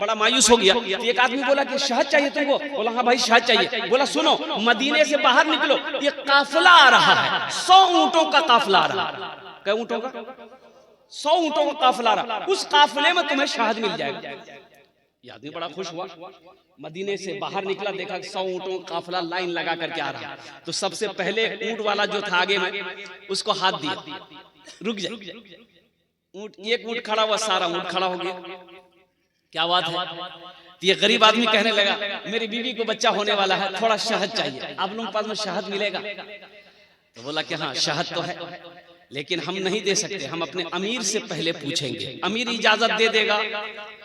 बड़ा मायूस हो गया। तो एक आदमी बोला कि शहद चाहिए तुमको? बोला हाँ भाई शहद चाहिए। बोला सुनो, मदीने से बाहर निकलो, ये काफिला आ रहा है, 100 ऊंटों का काफिला आ रहा है। क्या ऊंटों का? 100 ऊंटों का काफिला आ रहा, उस काफिले में तुम्हें शहद मिल जाएगा। ये आदमी बड़ा खुश हुआ, मदीने से बाहर निकला, देखा 100 ऊंटों का काफिला लाइन लगा करके आ रहा। तो सबसे पहले ऊंट वाला जो था आगे में, उसको हाथ दिया, रुक जा। ऊंट, एक ऊंट खड़ा हुआ, सारा ऊंट खड़ा हो गया। क्या बात है? तो ये गरीब आदमी कहने लगा, मेरी बीवी को बच्चा होने वाला है, थोड़ा शहद चाहिए, आप लोगों के पास में शहद मिलेगा? तो बोला कि हाँ शहद तो है, लेकिन हम नहीं दे सकते, हम अपने अमीर से पहले पूछेंगे, अमीर इजाजत दे देगा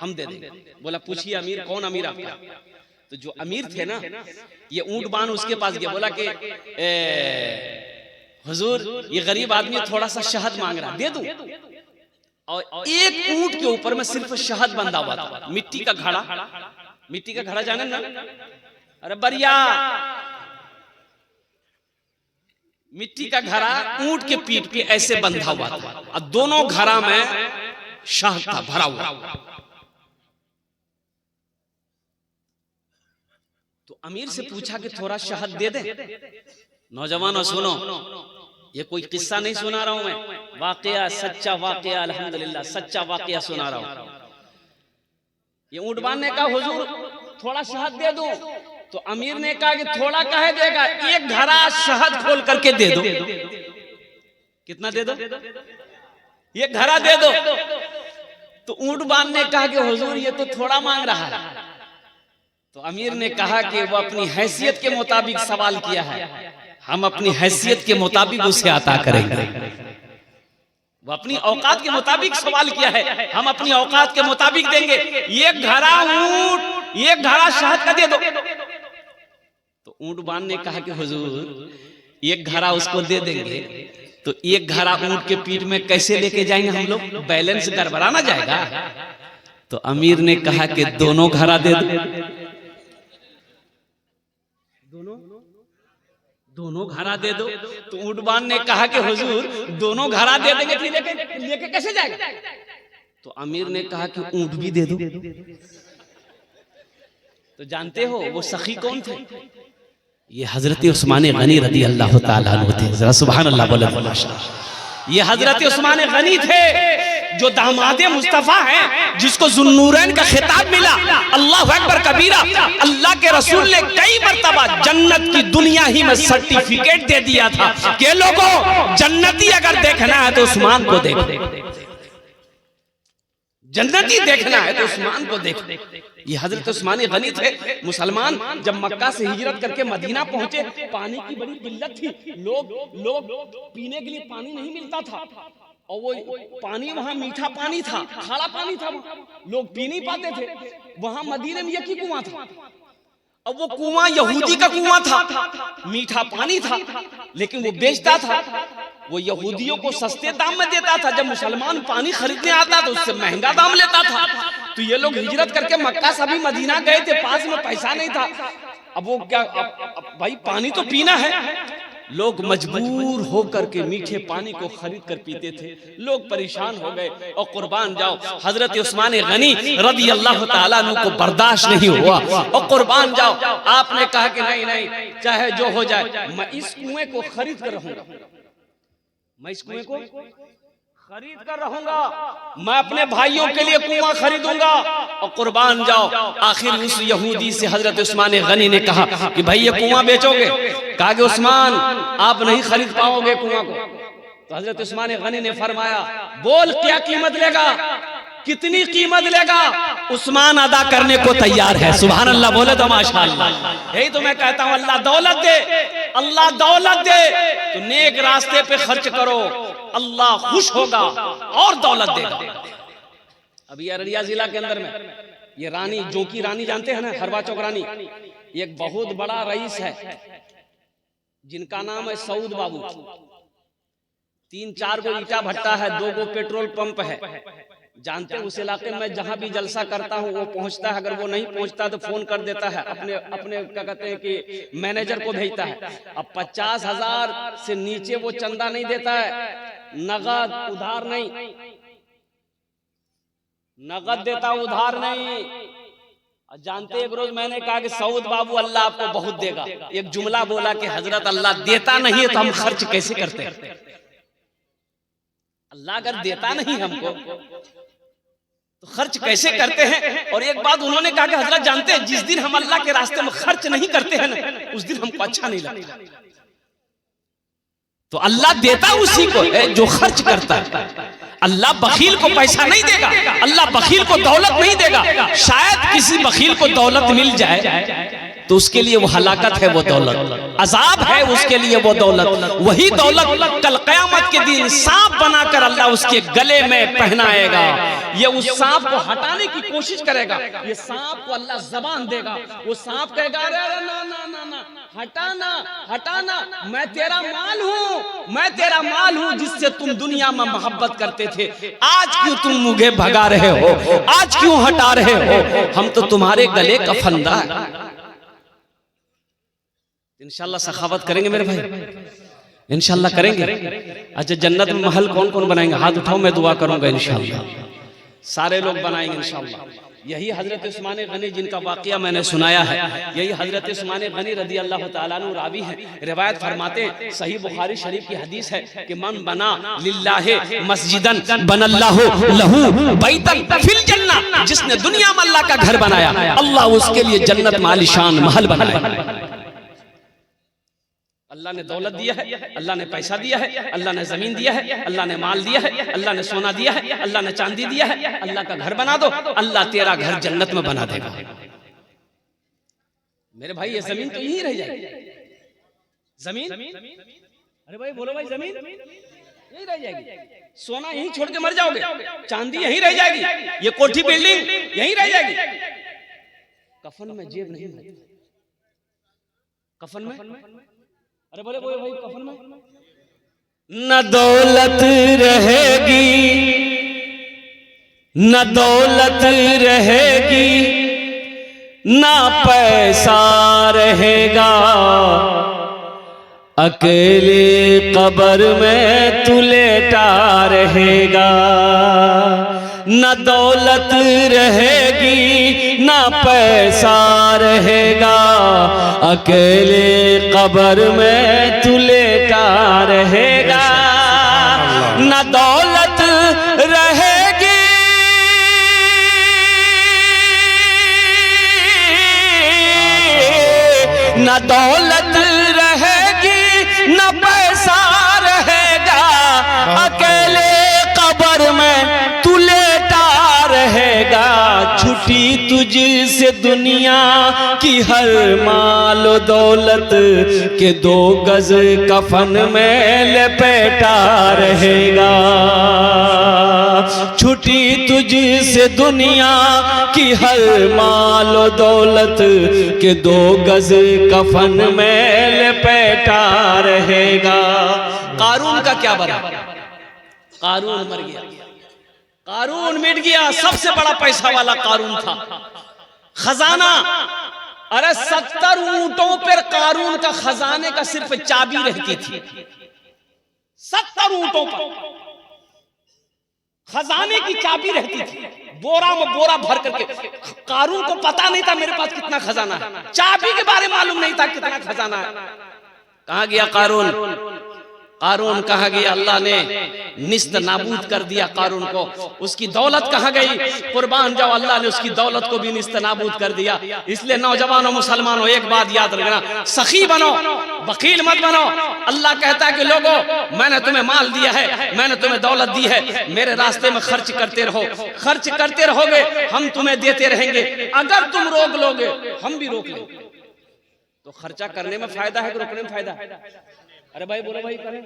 हम दे देंगे। बोला पूछिए अमीर, कौन अमीर आपका? तो जो अमीर थे ना, ये ऊंट बांध उसके पास गया, बोला कि हुजूर ये गरीब आदमी थोड़ा सा शहद मांग रहा, दे दूं? और एक ऊंट के ऊपर में सिर्फ शहद बंधा हुआ था, मिट्टी का घड़ा। मिट्टी का घड़ा जाने ना? अरे बढ़िया, मिट्टी का घड़ा ऊंट के पीठ पे ऐसे बंधा हुआ था, और दोनों घड़ा में शहद था भरा हुआ। तो अमीर से पूछा कि थोड़ा शहद दे दे। नौजवानों सुनो, ये कोई किस्सा नहीं सुना रहा हूं मैं, वाकया, सच्चा वाकया, अल्हम्दुलिल्लाह सच्चा वाकया सुना रहा हूं। ये ऊंटवान ने कहा हुजूर थोड़ा शहद दे दो। तो अमीर ने कहा कि थोड़ा काहे देगा, एक घड़ा शहद खोल करके दे दो। कितना दे दो? एक घड़ा दे दो। तो ऊंटवान ने कहा कि हुजूर ये तो थोड़ा मांग रहा है। तो अमीर ने कहा कि वो अपनी हैसियत के मुताबिक सवाल किया है, हम अपनी हैसियत के मुताबिक उसे अता करेंगे। वो अपनी औकात के मुताबिक सवाल किया है, हम अपनी औकात के मुताबिक देंगे। एक घड़ा ऊंट, एक घड़ा शहद का दे दो। तो ऊंटवान ने कहा कि हुजूर एक घड़ा उसको दे देंगे, तो एक घड़ा ऊंट के पीठ में कैसे लेके जाएंगे हम लोग, बैलेंस गड़बड़ा ना जाएगा। तो अमीर ने कहा कि दोनों घड़ा दे दो। दोनों घड़ा दे दो। तो ऊंटवान ने कहा कि हुजूर दोनों घड़ा दे देंगे, फिर लेके कैसे जाएगा? तो अमीर ने कहा कि ऊंट भी दे दो। तो जानते हो वो सखी कौन थे? ये हजरत उस्मान गनी रदी अल्लाह ताला अन्हु थे। जरा सुभान अल्लाह बोले। ये हजरत उस्मान गनी थे जो दामादे मुस्तफा हैं, जिसको जुन्नूरैन का खिताब मिला। अल्लाह अकबर कबीरा। अल्लाह के रसूल ने कई मर्तबा जन्नत की दुनिया ही में सर्टिफिकेट दे दिया था कि लोगों जन्नती अगर देखना है तो उस्मान को देखो, जन्नती देखना है तो उस्मान को देखो। ये हजरत उस्मान गनी थे। मुसलमान जब मक्का से हिजरत करके मदीना पहुंचे, पानी की बड़ी किल्लत थी, लोग पीने के लिए पानी नहीं मिलता था, और वो पानी वहां मीठा पानी था, खारा पानी था, लोग पी नहीं पाते थे। वहां मदीने में एक ही कुआं था, अब वो कुआं यहूदी का कुआं था, मीठा पानी था, लेकिन वो बेचता था, वो यहूदियों को सस्ते दाम में देता था। जब मुसलमान पानी खरीदने आता तो उससे महंगा दाम लेता था। तो ये लोग हिजरत करके मक्का से अभी मदीना गए थे, पास में पैसा नहीं था। अब वो क्या, अब भाई पानी तो पीना है, लोग मजबूर होकर के मीठे पानी को खरीद कर पीते थे। लोग परेशान हो गए, और कुर्बान जाओ हजरत उस्मान गनी रदी अल्लाह ताला अन्हु को बर्दाश्त नहीं हुआ, और कुर्बान जाओ आपने कहा कि नहीं नहीं, चाहे जो हो जाए, मैं इस कुएं को खरीद कर रहूंगा, मैं इस कुएं को खरीद कर रहूंगा, मैं अपने भाइयों के लिए कुआं खरीदूंगा। और कुर्बान जाओ आखिर उस यहूदी से हजरत उस्मान गनी ने कहा कि भाई ये कुआं बेचोगे? कहा कि उस्मान आप नहीं खरीद पाओगे कुआं को। तो हजरत उस्मान गनी ने फरमाया बोल क्या कीमत लेगा, कितनी कीमत लेगा? उस्मान अदा करने को तैयार है। सुभान अल्लाह बोले तो माशाअल्लाह। यही तो मैं कहता हूं, अल्लाह दौलत दे, अल्लाह दौलत दे तो नेक रास्ते पे खर्च करो, अल्लाह खुश होगा और दौलत देगा। अभी अररिया जिला के अंदर में ये रानी, जो की रानी जानते हैं ना, हरवा चौक रानी, एक बहुत बड़ा रईस है जिनका नाम है सऊद बाबू। 3-4 गो ईटा भट्टा है, 2 गो पेट्रोल पंप है। जानते हैं उस इलाके में जहां भी जलसा करता हूं वो पहुंचता है, अगर वो नहीं पहुंचता तो फोन कर देता है, अपने क्या कहते हैं कि मैनेजर को भेजता है। अब 50,000 से नीचे वो चंदा नहीं देता है, नगद उधार नहीं, नगद देता उधार नहीं। जानते एक रोज मैंने कहा कि सऊद बाबू अल्लाह आपको बहुत देगा, एक जुमला बोला कि हजरत अल्लाह देता नहीं है तो हम खर्च कैसे करते हैं? अल्लाह अगर देता नहीं हमको तो खर्च कैसे करते हैं? और एक बात उन्होंने कहा कि हजरत जानते हैं जिस दिन हम अल्लाह के रास्ते में खर्च नहीं करते हैं ना उस दिन हमको अच्छा नहीं लगता। तो अल्लाह देता उसी को है जो खर्च करता है। अल्लाह बखील को पैसा नहीं देगा, अल्लाह बखील को दौलत नहीं देगा। शायद किसी बखील को दौलत मिल जाए तो उसके लिए वो हलाकत है, वो दौलत अजाब है उसके लिए वो दौलत। वही दौलत कल क़यामत के दिन सांप बनाकर अल्लाह उसके गले में पहनाएगा। ये उस सांप को हटाने की कोशिश करेगा, ये सांप को अल्लाह ज़बान देगा। वो सांप कहेगा अरे ना ना ना ना हटाना हटाना, मैं तेरा माल हूँ, मैं तेरा माल हूँ जिससे तुम दुनिया में मोहब्बत करते थे। आज क्यों तुम मुझे भगा रहे हो, आज क्यों हटा रहे हो? हम तो तुम्हारे गले का फंदा है। इंशाल्लाह सखावत करेंगे मेरे भाई, इंशाल्लाह करेंगे। अच्छा जन्नत में महल कौन कौन बनाएंगे? हाथ उठाओ, मैं दुआ करूंगा इंशाल्लाह। सारे लोग बनाएंगे इंशाल्लाह। यही हजरत उस्मान गनी जिनका वाकया मैंने सुनाया है, यही हजरत उस्मान गनी रदी अल्लाह ताला अन्हु रावी है। रिवायत फरमाते हैं, सही बुखारी शरीफ की हदीस है कि मन बना लिल्लाहि मस्जिदन बनल्लाहु लहू बैतन फिल जन्नह, जिसने दुनिया में अल्लाह का घर बनाया अल्लाह उसके लिए जन्नत में आलीशान महल बनाया। अल्लाह ने दौलत दिया है, अल्लाह ने पैसा दिया है, अल्लाह ने जमीन दिया है, अल्लाह ने माल दिया है, अल्लाह ने सोना दिया है, अल्लाह ने चांदी दिया है। अल्लाह का घर बना दो, अल्लाह तेरा घर जन्नत में बना देगा। मेरे भाई ये जमीन तो यहीं रह जाएगी। जमीन, अरे भाई बोलो भाई, जमीन यहीं रह जाएगी, सोना यहीं छोड़ के मर जाओगे, चांदी यहीं रह जाएगी, ये कोठी बिल्डिंग यहीं रह जाएगी। कफन में जेब नहीं है, कफन में, अरे बोले बोले भाई कफन में न दौलत रहेगी, न दौलत रहेगी, न पैसा रहेगा, अकेले कब्र में तू लेटा रहेगा। न दौलत रहेगी, न पैसा रहेगा, अकेले कब्र में तू लेटा रहेगा। न दौलत रहेगी, न दौलत रहेगी, न पैसा रहेगा, अकेले कब्र में तू लेटा रहेगा। छुट्टी तुझसे दुनिया की हर माल दौलत के 2 गज कफन में लपेटा रहेगा। छुट्टी तुझसे दुनिया की हर माल दौलत के 2 गज कफन में लपेटा रहेगा। कारून का क्या बना? कारून मर गया, कारून मिट गया। सबसे बड़ा पैसा वाला कारून था। खजाना, अरे 70 ऊंटों पर कारून का खजाने का सिर्फ चाबी रहती थी। 70 ऊंटों पर खजाने की चाबी रहती थी, बोरा में बोरा भर करके। कारून को पता नहीं था मेरे पास कितना खजाना है, चाबी के बारे में मालूम नहीं था कितना खजाना है। कहां गया कारून? कारून कहाँ गया? अल्लाह ने निस्त नाबूद कर दिया कारून को। उसकी दौलत कहाँ गई? कुर्बान जाओ, अल्लाह ने उसकी दौलत को भी निस्त नाबूद कर दिया। इसलिए नौजवानों मुसलमानों एक बात याद रखना, सखी बनो, वकील मत बनो। अल्लाह कहता है कि लोगों मैंने तुम्हें माल दिया है, मैंने तुम्हें दौलत दी है, मेरे रास्ते में खर्च करते रहो। खर्च करते रहोगे हम तुम्हें देते रहेंगे। अगर तुम रोक लोगे हम भी रोक लेंगे। तो खर्चा करने में फायदा है कि रोकने में फायदा है? अरे भाई बोलो भाई, करें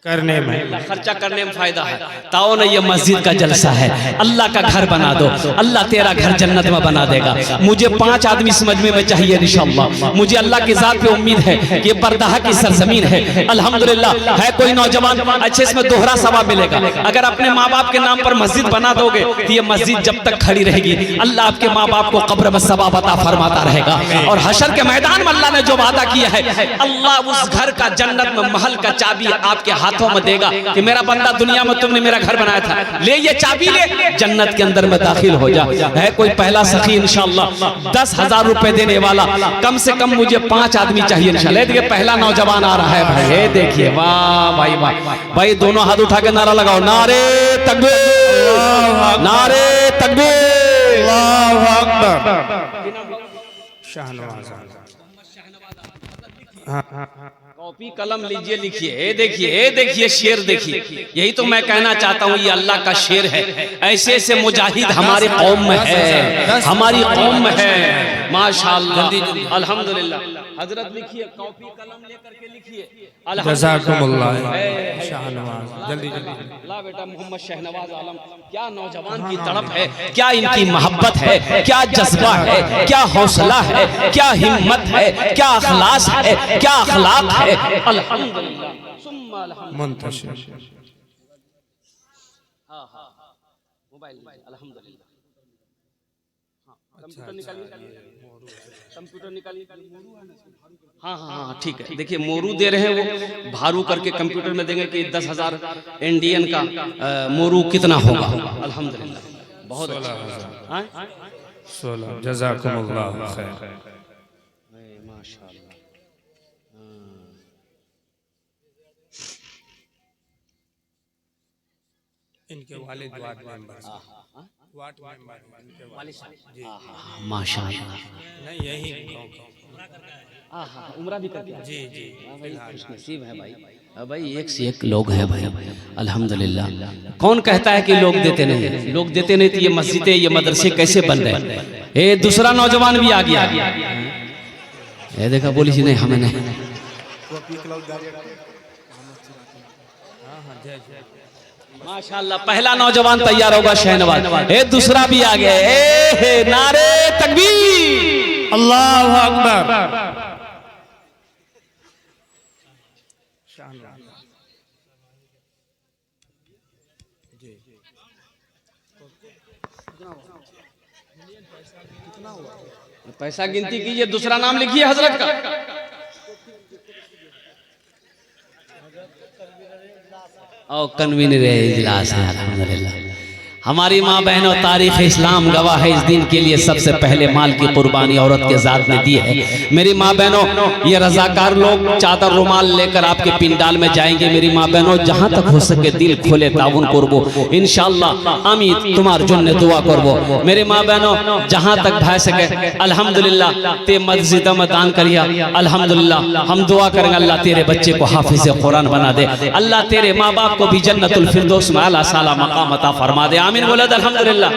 करने में, खर्चा करने में फायदा है। ताओ ना ये मस्जिद का जलसा है, अल्लाह का घर बना दो, अल्लाह तेरा घर जन्नत में बना देगा। मुझे 5 आदमी इस मजमे में चाहिए इंशाअल्लाह। मुझे अल्लाह की जात पे उम्मीद है कि बरदहा की सरजमीन है, अल्हम्दुलिल्लाह है कोई नौजवान अच्छे, इसमें दोहरा सवाब मिलेगा। अगर अपने माँ बाप के नाम पर मस्जिद बना दोगे तो ये मस्जिद जब तक खड़ी रहेगी अल्लाह आपके माँ बाप को कब्र में सवाब अता फरमाता रहेगा। और हशर के मैदान में अल्लाह ने जो वादा किया है, अल्लाह उस घर का जन्नत में महल का चाबी आपके हाथों में देगा कि मेरा बंदा, दुनिया में तुमने मेरा घर बनाया था, ले ये चाबी ले, जन्नत के अंदर में दाखिल हो जा। है कोई पहला सखी इंशाअल्लाह 10,000 रुपए देने वाला, कम से कम मुझे 5 आदमी चाहिए इंशाअल्लाह। देखिए पहला नौजवान आ रहा है भाई, ये देखिए, वाह भाई वाह भाई, दोनों हाथ उठा के नारा लगाओ, नारे तकबीर, नारे तकबीर, अल्लाहु अकबर। शाहनवाज कॉपी कलम लीजिए, लिखिए। ये देखिए, ये देखिए शेर देखिए, यही तो मैं कहना चाहता हूँ, ये अल्लाह का शेर है। ऐसे ऐसे मुजाहिद हमारे कौम में है, हमारी कौम में है, माशाअल्लाह अल्हम्दुलिल्लाह। हजरत लिखिए, कॉपी कलम लेकर के लिखिए। जल्दी ला बेटा, मोहम्मद शहनवाज आलम, क्या नौजवान की तड़प है, क्या इनकी मोहब्बत है, क्या जज्बा है, क्या हौसला है, क्या हिम्मत है, क्या अखलास है, क्या अखलाक है। अल्हम्दुलिल्लाह सुम्मा अल्हम्दुलिल्लाह। हाँ हाँ मोबाइल, अल्हम्दुलिल्लाह। कंप्यूटर निकालिए, कंप्यूटर निकालिए। हाँ हाँ हाँ ठीक है। देखिए मोरू दे रहे हैं, वो भारू करके कंप्यूटर में देंगे कि 10,000 इंडियन का मोरू कितना होगा। अल्हम्दुलिल्लाह बहुत अच्छा। 16 जज़ाकुमुल्लाह खैर। माशाअल्लाह। इनके वालिद वार्ड मेंबर, वार्ड मेंबर माशाअल्लाह। नहीं यही उम्रा भी करते हैं। जी जी खुश नसीब है भाई, भाई एक से एक लोग हैं भाई, अल्हम्दुलिल्लाह। कौन कहता है कि लोग देते नहीं, लोग देते नहीं तो ये मस्जिदें, ये मदरसे कैसे बन रहे हैं। ये दूसरा नौजवान भी आ गया, ये देखा, बोली जी नहीं हमें नहीं। माशाअल्लाह पहला नौजवान तैयार होगा शहनवाज। ए दूसरा भी आ गया, ए नारे तकबीर, अल्लाहु अकबर। पैसा गिनती कीजिए, दूसरा नाम लिखिए हजरत का। और कन्वीनर इजलास है अल्हम्दुलिल्लाह। हमारी माँ बहनों, तारीख़ इस्लाम गवाह है, इस दिन के लिए सबसे पहले माल की कुर्बानी औरत के ज़ात ने दी है। मेरी माँ बहनों, ये रज़ाकार लोग चादर रुमाल लेकर आपके पिंडाल में जाएंगे। मेरी माँ बहनों, जहाँ तक हो सके दिल खोले ताउन करबो इंशाअल्लाह। आमीन तुम्हार जुन्ने दुआ करबो। मेरी माँ बहनों, जहाँ तक भाई सके अल्हम्दुलिल्लाह ते मस्जिद में दान करिया। अल्हम्दुलिल्लाह हम दुआ करेंगे, अल्लाह तेरे बच्चे को हाफिज़ कुरान बना दे, अल्लाह तेरे माँ बाप को भी जन्नतुल फिरदौस में आला साला मकाम अता फरमा दे। आमीन बोले अल्हम्दुलिल्लाह।